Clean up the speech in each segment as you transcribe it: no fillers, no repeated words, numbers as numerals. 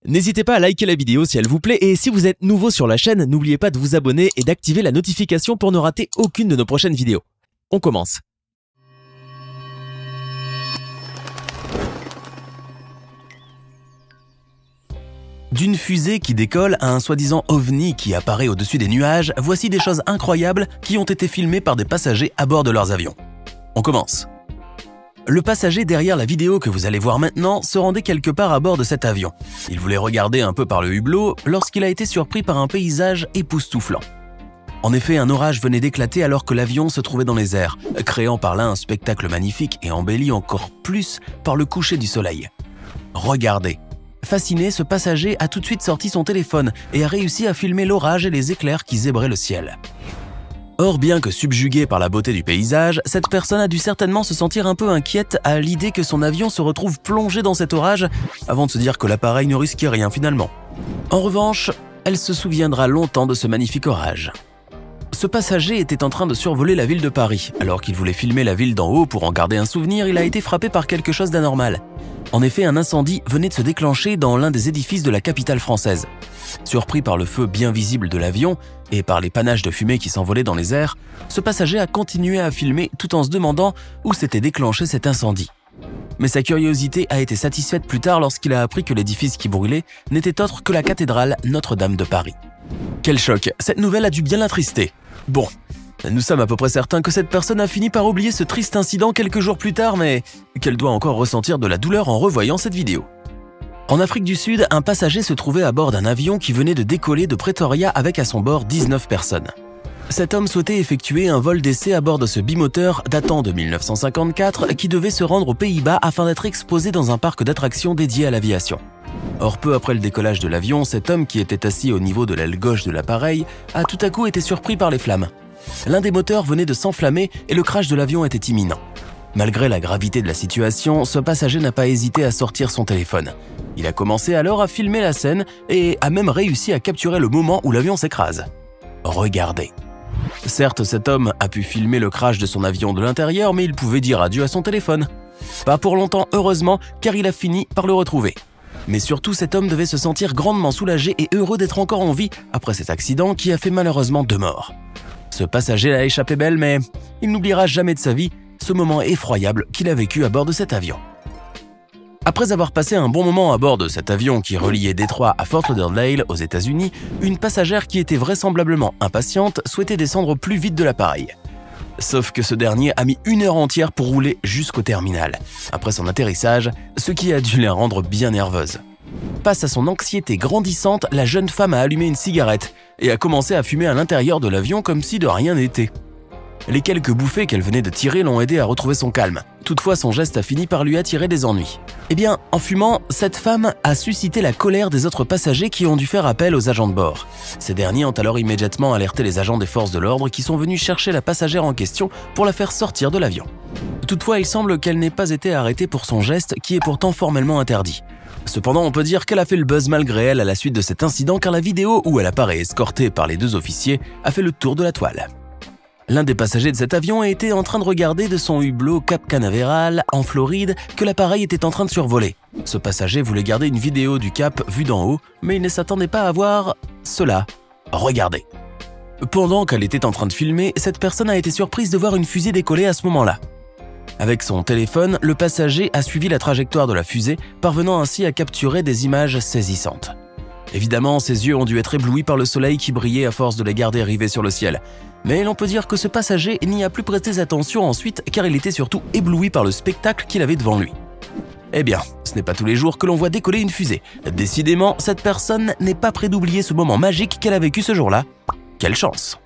N'hésitez pas à liker la vidéo si elle vous plaît et si vous êtes nouveau sur la chaîne, n'oubliez pas de vous abonner et d'activer la notification pour ne rater aucune de nos prochaines vidéos. On commence. D'une fusée qui décolle à un soi-disant ovni qui apparaît au-dessus des nuages, voici des choses incroyables qui ont été filmées par des passagers à bord de leurs avions. On commence. Le passager derrière la vidéo que vous allez voir maintenant se rendait quelque part à bord de cet avion. Il voulait regarder un peu par le hublot lorsqu'il a été surpris par un paysage époustouflant. En effet, un orage venait d'éclater alors que l'avion se trouvait dans les airs, créant par là un spectacle magnifique et embelli encore plus par le coucher du soleil. Regardez. Fasciné, ce passager a tout de suite sorti son téléphone et a réussi à filmer l'orage et les éclairs qui zébraient le ciel. Or, bien que subjugué par la beauté du paysage, cette personne a dû certainement se sentir un peu inquiète à l'idée que son avion se retrouve plongé dans cet orage avant de se dire que l'appareil ne risquait rien finalement. En revanche, elle se souviendra longtemps de ce magnifique orage. Ce passager était en train de survoler la ville de Paris. Alors qu'il voulait filmer la ville d'en haut pour en garder un souvenir, il a été frappé par quelque chose d'anormal. En effet, un incendie venait de se déclencher dans l'un des édifices de la capitale française. Surpris par le feu bien visible de l'avion et par les panaches de fumée qui s'envolaient dans les airs, ce passager a continué à filmer tout en se demandant où s'était déclenché cet incendie. Mais sa curiosité a été satisfaite plus tard lorsqu'il a appris que l'édifice qui brûlait n'était autre que la cathédrale Notre-Dame de Paris. Quel choc! Cette nouvelle a dû bien l'attrister. Bon, nous sommes à peu près certains que cette personne a fini par oublier ce triste incident quelques jours plus tard, mais qu'elle doit encore ressentir de la douleur en revoyant cette vidéo. En Afrique du Sud, un passager se trouvait à bord d'un avion qui venait de décoller de Pretoria avec à son bord 19 personnes. Cet homme souhaitait effectuer un vol d'essai à bord de ce bimoteur datant de 1954 qui devait se rendre aux Pays-Bas afin d'être exposé dans un parc d'attractions dédié à l'aviation. Or, peu après le décollage de l'avion, cet homme qui était assis au niveau de l'aile gauche de l'appareil a tout à coup été surpris par les flammes. L'un des moteurs venait de s'enflammer et le crash de l'avion était imminent. Malgré la gravité de la situation, ce passager n'a pas hésité à sortir son téléphone. Il a commencé alors à filmer la scène et a même réussi à capturer le moment où l'avion s'écrase. Regardez. Certes, cet homme a pu filmer le crash de son avion de l'intérieur, mais il pouvait dire adieu à son téléphone. Pas pour longtemps, heureusement, car il a fini par le retrouver. Mais surtout, cet homme devait se sentir grandement soulagé et heureux d'être encore en vie après cet accident qui a fait malheureusement 2 morts. Ce passager a échappé belle, mais il n'oubliera jamais de sa vie ce moment effroyable qu'il a vécu à bord de cet avion. Après avoir passé un bon moment à bord de cet avion qui reliait Détroit à Fort Lauderdale aux États-Unis, une passagère qui était vraisemblablement impatiente souhaitait descendre plus vite de l'appareil. Sauf que ce dernier a mis 1 heure entière pour rouler jusqu'au terminal, après son atterrissage, ce qui a dû la rendre bien nerveuse. Face à son anxiété grandissante, la jeune femme a allumé une cigarette et a commencé à fumer à l'intérieur de l'avion comme si de rien n'était. Les quelques bouffées qu'elle venait de tirer l'ont aidé à retrouver son calme. Toutefois, son geste a fini par lui attirer des ennuis. Eh bien, en fumant, cette femme a suscité la colère des autres passagers qui ont dû faire appel aux agents de bord. Ces derniers ont alors immédiatement alerté les agents des forces de l'ordre qui sont venus chercher la passagère en question pour la faire sortir de l'avion. Toutefois, il semble qu'elle n'ait pas été arrêtée pour son geste qui est pourtant formellement interdit. Cependant, on peut dire qu'elle a fait le buzz malgré elle à la suite de cet incident car la vidéo où elle apparaît escortée par les 2 officiers a fait le tour de la toile. L'un des passagers de cet avion était en train de regarder de son hublot Cap Canaveral, en Floride, que l'appareil était en train de survoler. Ce passager voulait garder une vidéo du Cap vue d'en haut, mais il ne s'attendait pas à voir cela. Regardez. Pendant qu'elle était en train de filmer, cette personne a été surprise de voir une fusée décoller à ce moment-là. Avec son téléphone, le passager a suivi la trajectoire de la fusée, parvenant ainsi à capturer des images saisissantes. Évidemment, ses yeux ont dû être éblouis par le soleil qui brillait à force de les garder rivés sur le ciel. Mais l'on peut dire que ce passager n'y a plus prêté attention ensuite car il était surtout ébloui par le spectacle qu'il avait devant lui. Eh bien, ce n'est pas tous les jours que l'on voit décoller une fusée. Décidément, cette personne n'est pas près d'oublier ce moment magique qu'elle a vécu ce jour-là. Quelle chance!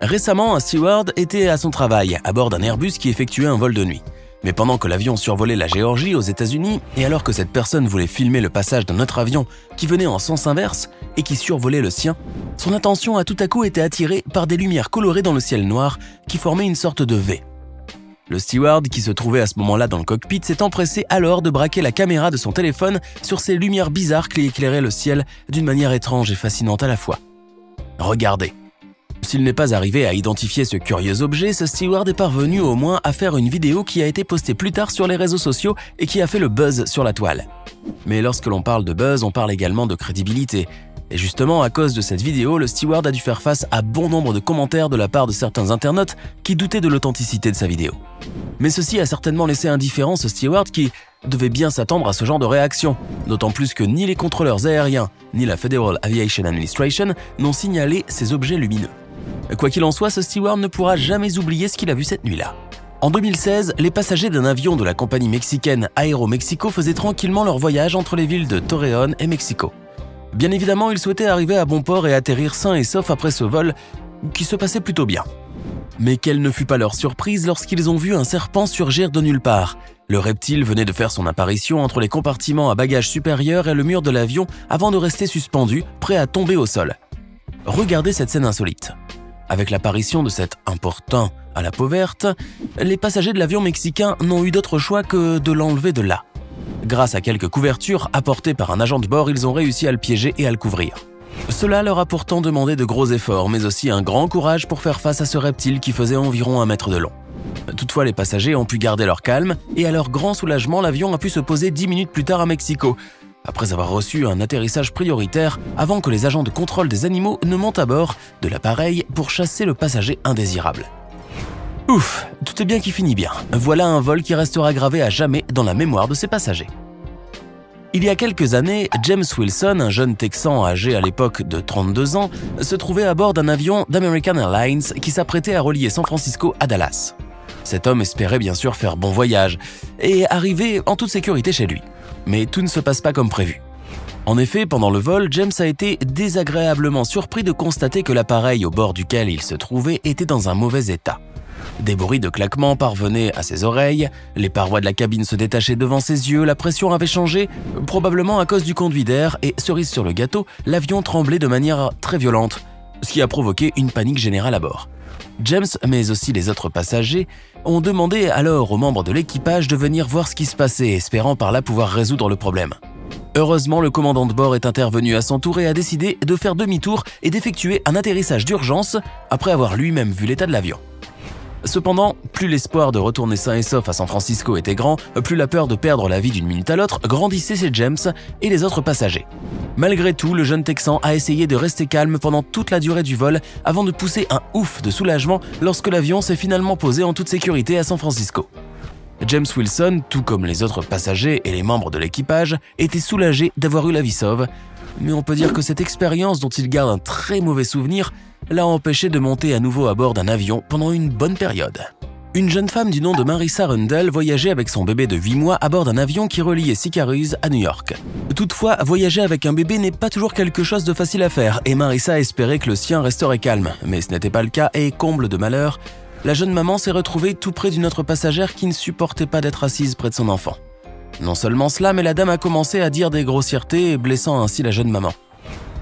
Récemment, un steward était à son travail, à bord d'un Airbus qui effectuait un vol de nuit. Mais pendant que l'avion survolait la Géorgie aux États-Unis, et alors que cette personne voulait filmer le passage d'un autre avion qui venait en sens inverse et qui survolait le sien, son attention a tout à coup été attirée par des lumières colorées dans le ciel noir qui formaient une sorte de V. Le steward qui se trouvait à ce moment-là dans le cockpit s'est empressé alors de braquer la caméra de son téléphone sur ces lumières bizarres qui éclairaient le ciel d'une manière étrange et fascinante à la fois. Regardez. S'il n'est pas arrivé à identifier ce curieux objet, ce steward est parvenu au moins à faire une vidéo qui a été postée plus tard sur les réseaux sociaux et qui a fait le buzz sur la toile. Mais lorsque l'on parle de buzz, on parle également de crédibilité. Et justement, à cause de cette vidéo, le steward a dû faire face à bon nombre de commentaires de la part de certains internautes qui doutaient de l'authenticité de sa vidéo. Mais ceci a certainement laissé indifférent ce steward qui devait bien s'attendre à ce genre de réaction, d'autant plus que ni les contrôleurs aériens ni la Federal Aviation Administration n'ont signalé ces objets lumineux. Quoi qu'il en soit, ce steward ne pourra jamais oublier ce qu'il a vu cette nuit-là. En 2016, les passagers d'un avion de la compagnie mexicaine Aeromexico faisaient tranquillement leur voyage entre les villes de Torreón et Mexico. Bien évidemment, ils souhaitaient arriver à bon port et atterrir sains et saufs après ce vol qui se passait plutôt bien. Mais quelle ne fut pas leur surprise lorsqu'ils ont vu un serpent surgir de nulle part. Le reptile venait de faire son apparition entre les compartiments à bagages supérieurs et le mur de l'avion avant de rester suspendu, prêt à tomber au sol. Regardez cette scène insolite. Avec l'apparition de cet importun à la peau verte, les passagers de l'avion mexicain n'ont eu d'autre choix que de l'enlever de là. Grâce à quelques couvertures apportées par un agent de bord, ils ont réussi à le piéger et à le couvrir. Cela leur a pourtant demandé de gros efforts, mais aussi un grand courage pour faire face à ce reptile qui faisait environ 1 mètre de long. Toutefois, les passagers ont pu garder leur calme et à leur grand soulagement, l'avion a pu se poser 10 minutes plus tard à Mexico, après avoir reçu un atterrissage prioritaire avant que les agents de contrôle des animaux ne montent à bord de l'appareil pour chasser le passager indésirable. Ouf, tout est bien qui finit bien. Voilà un vol qui restera gravé à jamais dans la mémoire de ses passagers. Il y a quelques années, James Wilson, un jeune Texan âgé à l'époque de 32 ans, se trouvait à bord d'un avion d'American Airlines qui s'apprêtait à relier San Francisco à Dallas. Cet homme espérait bien sûr faire bon voyage et arriver en toute sécurité chez lui. Mais tout ne se passe pas comme prévu. En effet, pendant le vol, James a été désagréablement surpris de constater que l'appareil au bord duquel il se trouvait était dans un mauvais état. Des bruits de claquements parvenaient à ses oreilles, les parois de la cabine se détachaient devant ses yeux, la pression avait changé, probablement à cause du conduit d'air, et cerise sur le gâteau, l'avion tremblait de manière très violente, ce qui a provoqué une panique générale à bord. James, mais aussi les autres passagers, ont demandé alors aux membres de l'équipage de venir voir ce qui se passait, espérant par là pouvoir résoudre le problème. Heureusement, le commandant de bord est intervenu à son tour et a décidé de faire demi-tour et d'effectuer un atterrissage d'urgence après avoir lui-même vu l'état de l'avion. Cependant, plus l'espoir de retourner sain et sauf à San Francisco était grand, plus la peur de perdre la vie d'une minute à l'autre grandissait chez James et les autres passagers. Malgré tout, le jeune Texan a essayé de rester calme pendant toute la durée du vol avant de pousser un ouf de soulagement lorsque l'avion s'est finalement posé en toute sécurité à San Francisco. James Wilson, tout comme les autres passagers et les membres de l'équipage, était soulagé d'avoir eu la vie sauve, mais on peut dire que cette expérience dont il garde un très mauvais souvenir l'a empêché de monter à nouveau à bord d'un avion pendant une bonne période. Une jeune femme du nom de Marissa Rundle voyageait avec son bébé de 8 mois à bord d'un avion qui reliait Syracuse à New York. Toutefois, voyager avec un bébé n'est pas toujours quelque chose de facile à faire et Marissa espérait que le sien resterait calme, mais ce n'était pas le cas et, comble de malheur, la jeune maman s'est retrouvée tout près d'une autre passagère qui ne supportait pas d'être assise près de son enfant. Non seulement cela, mais la dame a commencé à dire des grossièretés, blessant ainsi la jeune maman.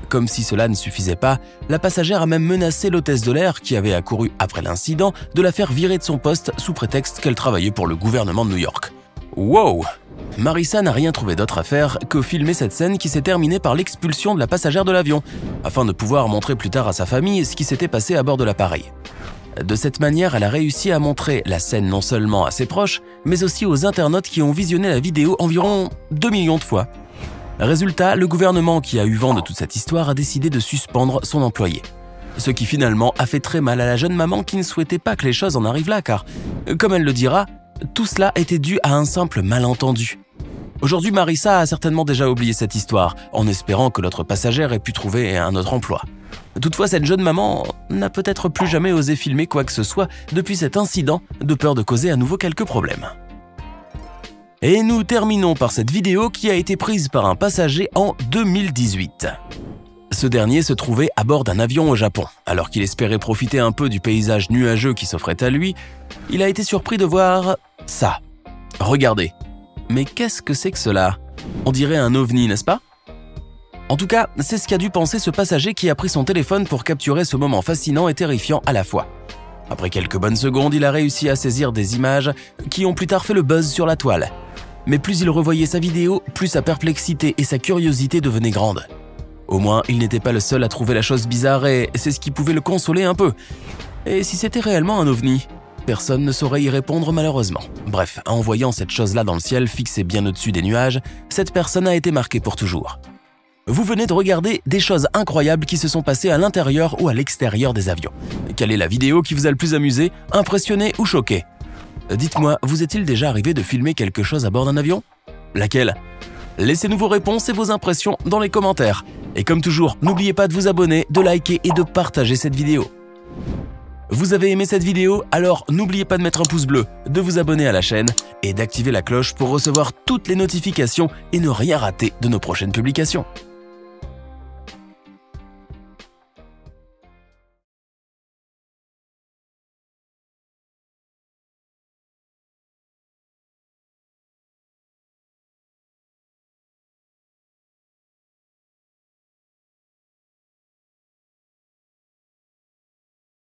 Comme si cela ne suffisait pas, la passagère a même menacé l'hôtesse de l'air, qui avait accouru après l'incident, de la faire virer de son poste sous prétexte qu'elle travaillait pour le gouvernement de New York. Wow! Marissa n'a rien trouvé d'autre à faire que filmer cette scène qui s'est terminée par l'expulsion de la passagère de l'avion, afin de pouvoir montrer plus tard à sa famille ce qui s'était passé à bord de l'appareil. De cette manière, elle a réussi à montrer la scène non seulement à ses proches, mais aussi aux internautes qui ont visionné la vidéo environ 2 millions de fois. Résultat, le gouvernement qui a eu vent de toute cette histoire a décidé de suspendre son employé. Ce qui finalement a fait très mal à la jeune maman qui ne souhaitait pas que les choses en arrivent là car, comme elle le dira, tout cela était dû à un simple malentendu. Aujourd'hui, Marissa a certainement déjà oublié cette histoire, en espérant que l'autre passagère ait pu trouver un autre emploi. Toutefois, cette jeune maman n'a peut-être plus jamais osé filmer quoi que ce soit depuis cet incident, de peur de causer à nouveau quelques problèmes. Et nous terminons par cette vidéo qui a été prise par un passager en 2018. Ce dernier se trouvait à bord d'un avion au Japon. Alors qu'il espérait profiter un peu du paysage nuageux qui s'offrait à lui, il a été surpris de voir ça. Regardez. Mais qu'est-ce que c'est que cela? On dirait un ovni, n'est-ce pas? En tout cas, c'est ce qu'a dû penser ce passager qui a pris son téléphone pour capturer ce moment fascinant et terrifiant à la fois. Après quelques bonnes secondes, il a réussi à saisir des images qui ont plus tard fait le buzz sur la toile. Mais plus il revoyait sa vidéo, plus sa perplexité et sa curiosité devenaient grandes. Au moins, il n'était pas le seul à trouver la chose bizarre et c'est ce qui pouvait le consoler un peu. Et si c'était réellement un ovni? Personne ne saurait y répondre malheureusement. Bref, en voyant cette chose-là dans le ciel fixée bien au-dessus des nuages, cette personne a été marquée pour toujours. Vous venez de regarder des choses incroyables qui se sont passées à l'intérieur ou à l'extérieur des avions. Quelle est la vidéo qui vous a le plus amusé, impressionné ou choqué? Dites-moi, vous est-il déjà arrivé de filmer quelque chose à bord d'un avion? Laquelle? Laissez-nous vos réponses et vos impressions dans les commentaires. Et comme toujours, n'oubliez pas de vous abonner, de liker et de partager cette vidéo. Vous avez aimé cette vidéo? Alors n'oubliez pas de mettre un pouce bleu, de vous abonner à la chaîne et d'activer la cloche pour recevoir toutes les notifications et ne rien rater de nos prochaines publications.